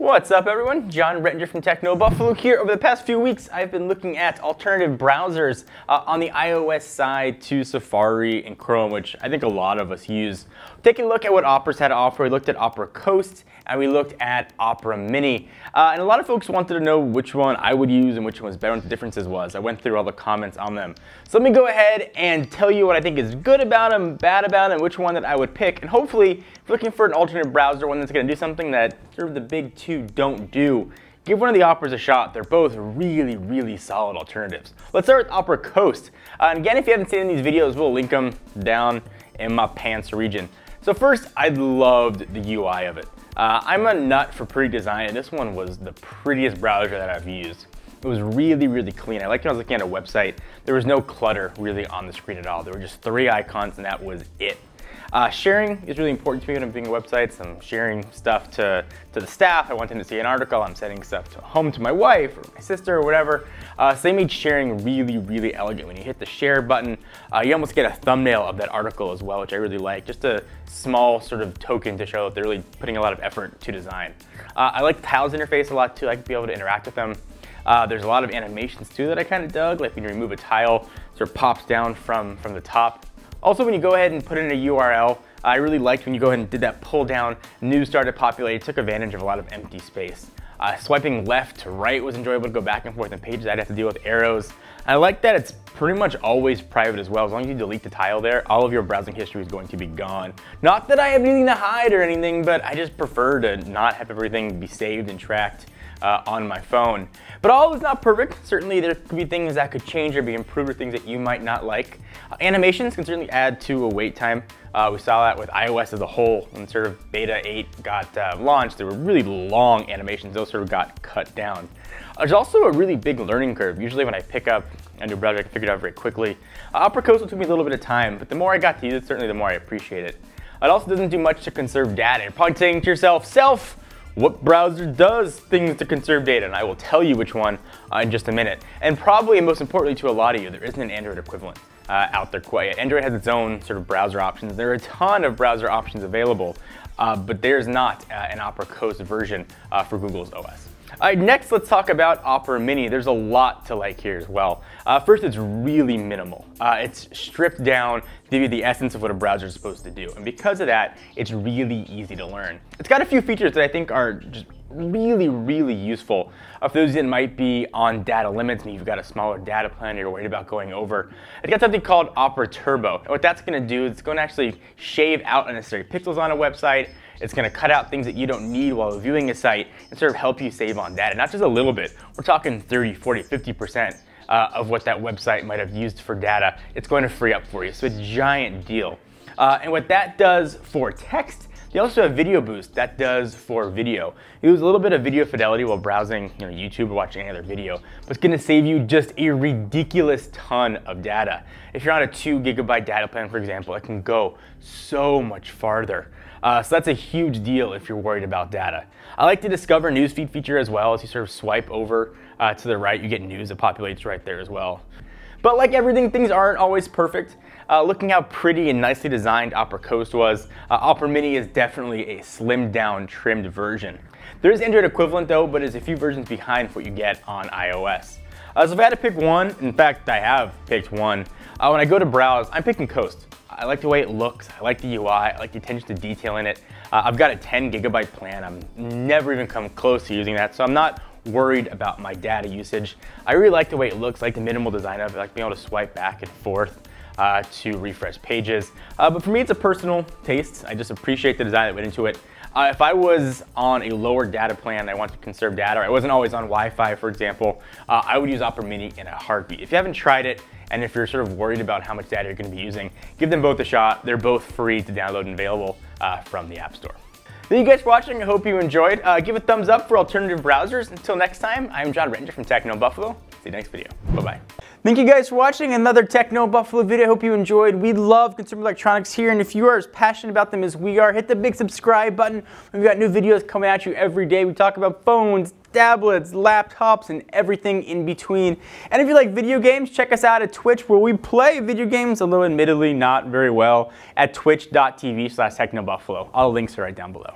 What's up, everyone? John Rettinger from Techno Buffalo here. Over the past few weeks, I've been looking at alternative browsers on the iOS side to Safari and Chrome, which I think a lot of us use. Taking a look at what Opera's had to offer, we looked at Opera Coast and we looked at Opera Mini. And a lot of folks wanted to know which one I would use and which one was better, what the differences was. I went through all the comments on them. So let me go ahead and tell you what I think is good about them, bad about them, and which one that I would pick. And hopefully, if you're looking for an alternate browser, one that's going to do something that sort of the big two don't do, give one of the Operas a shot. They're both really, really solid alternatives. Let's start with Opera Coast. And again, if you haven't seen any of these videos, we'll link them down in my pants region. So first, I loved the UI of it. I'm a nut for pretty design, and this one was the prettiest browser that I've used. It was really, really clean. I liked when I was looking at a website, there was no clutter really on the screen at all. There were just 3 icons, and that was it. Sharing is really important to me when I'm doing websites. I'm sharing stuff to the staff. I want them to see an article. I'm sending stuff home to my wife or my sister or whatever. So they made sharing really, really elegant. When you hit the share button, you almost get a thumbnail of that article as well, which I really like. Just a small sort of token to show that they're really putting a lot of effort to design. I like the tiles interface a lot too. I like to be able to interact with them. There's a lot of animations too that I kind of dug, like when you remove a tile, it sort of pops down from the top. Also, when you go ahead and put in a URL, I really liked when you go ahead and did that pull down, news started populating, took advantage of a lot of empty space. Swiping left to right was enjoyable to go back and forth in pages. I'd have to deal with arrows. I like that it's pretty much always private as well. As long as you delete the tile there, all of your browsing history is going to be gone. Not that I have anything to hide or anything, but I just prefer to not have everything be saved and tracked on my phone. But all is not perfect. Certainly there could be things that could change or be improved, or things that you might not like. Animations can certainly add to a wait time. We saw that with iOS as a whole. When sort of beta 8 got launched, there were really long animations. Those sort of got cut down. There's also a really big learning curve. Usually when I pick up a new browser, I can figure it out very quickly. Opera Coast took me a little bit of time, but the more I got to use it, certainly the more I appreciate it. It also doesn't do much to conserve data. You're probably saying to yourself, what browser does things to conserve data? And I will tell you which one in just a minute. And probably, and most importantly to a lot of you, there isn't an Android equivalent out there quite. Android has its own sort of browser options. There are a ton of browser options available, but there's not an Opera Coast version for Google's OS. All right, next let's talk about Opera Mini. There's a lot to like here as well. First, it's really minimal. It's stripped down to give you the essence of what a browser is supposed to do. And because of that, it's really easy to learn. It's got a few features that I think are just really, really useful. For those that might be on data limits, maybe you've got a smaller data plan, you're worried about going over. It's got something called Opera Turbo. And what that's going to do is it's going to actually shave out unnecessary pixels on a website. It's going to cut out things that you don't need while viewing a site and sort of help you save on data. Not just a little bit. We're talking 30, 40, 50% of what that website might have used for data. It's going to free up for you. So it's a giant deal. And what that does for text, they also have Video Boost. That does for video. You lose a little bit of video fidelity while browsing YouTube or watching any other video, but it's going to save you just a ridiculous ton of data. If you're on a 2 GB data plan, for example, it can go so much farther. So that's a huge deal if you're worried about data. I like the Discover Newsfeed feature as well. As you sort of swipe over to the right, you get news that populates right there as well. But like everything, things aren't always perfect. Looking how pretty and nicely designed Opera Coast was, Opera Mini is definitely a slimmed down, trimmed version. There is Android equivalent though, but is a few versions behind what you get on iOS. So if I had to pick one, in fact I have picked one, when I go to browse, I'm picking Coast. I like the way it looks, I like the UI, I like the attention to detail in it. I've got a 10 GB plan, I'm never even come close to using that, so I'm not worried about my data usage. I really like the way it looks, I like the minimal design of it, I like being able to swipe back and forth to refresh pages. But for me, it's a personal taste. I just appreciate the design that went into it. If I was on a lower data plan and I want to conserve data, or I wasn't always on Wi-Fi, for example, I would use Opera Mini in a heartbeat. If you haven't tried it, and if you're sort of worried about how much data you're going to be using, give them both a shot. They're both free to download and available from the App Store. Thank you guys for watching. I hope you enjoyed. Give a thumbs up for alternative browsers. Until next time, I'm John Rettinger from Techno Buffalo. See you next video. Bye-bye. Thank you guys for watching another Techno Buffalo video. I hope you enjoyed. We love consumer electronics here, and if you are as passionate about them as we are, hit the big subscribe button. We've got new videos coming at you every day. We talk about phones, tablets, laptops, and everything in between. And if you like video games, check us out at Twitch, where we play video games, although admittedly not very well, at twitch.tv/technobuffalo. All the links are right down below.